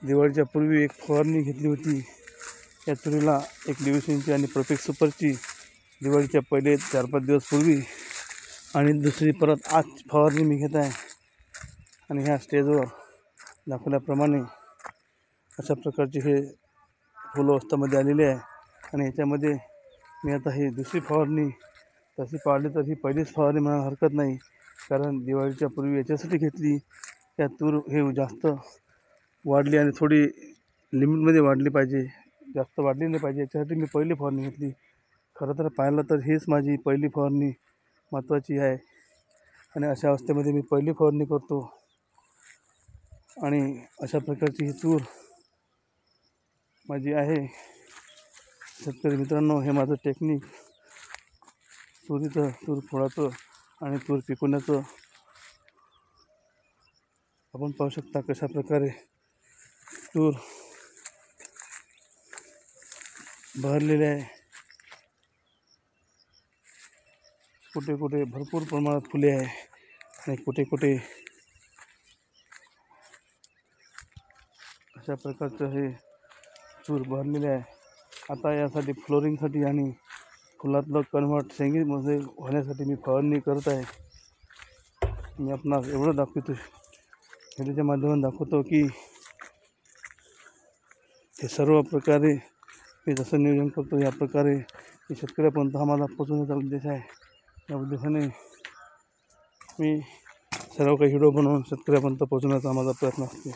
दिवाळीच्या पूर्वी एक फवारणी घेतली होती या तुरीला, एक डिव्हिजनची आणि परफेक्ट सुपरची दिवाळीच्या पहिले 4-5 दिवस पूर्वी, आणि दुसरी परत आज फवारणी मी घेत आहे। आणि ह्या स्टेजवर दाखवल्याप्रमाणे अशा प्रकारचे हे फुल अवस्थेमध्ये आलेले आहे। आणि याच्यामध्ये मी आता ही दुसरी फवारणी, तशी पाहिली तर ही पहिलीच फवारणी म्हणायला हरकत नाही, कारण दिवाळीच्या पूर्वी याच्यासाठी घेतली त्या तूर हे जास्त वाढली आणि थोडी लिमिटमध्ये वाढली पाहिजे, जास्त वाढली नाही पाहिजे, याच्यासाठी मी पहिली फवारणी घेतली। खरं तर पाहिलं तर हीच माझी पहिली फवारणी महत्त्वाची आहे आणि अशा अवस्थेमध्ये मी पहिली फवारणी करतो। आणि अशा प्रकारची ही तूर माझी आहे। शेतकरी मित्रांनो, हे माझं टेक्निक तूर फोडाचं आणि तूर पिकवण्याचं आपण पाहू शकता कशा प्रकारे तूर बहरलेले आहे। कुठे कुठे भरपूर प्रमाणात फुले आहे आणि कुठे कुठे अशा प्रकारचं हे तूर बहरलेले आहे। आता यासाठी फ्लोरिंगसाठी आणि फुलातलं कन्व्हर्ट शेंगीमध्ये होण्यासाठी मी फवारणी करत आहे। मी आपणास एवढं दाखवतो, व्हिडिओच्या माध्यमातून दाखवतो की हे सर्व प्रकारे मी जसं नियोजन करतो या प्रकारे मी शेतकऱ्यापर्यंत हा माझा पोचवण्याचा उद्देश आहे। या उद्देशाने मी सर्व काही व्हिडिओ बनवून शेतकऱ्यापर्यंत पोचवण्याचा माझा प्रयत्न असतो।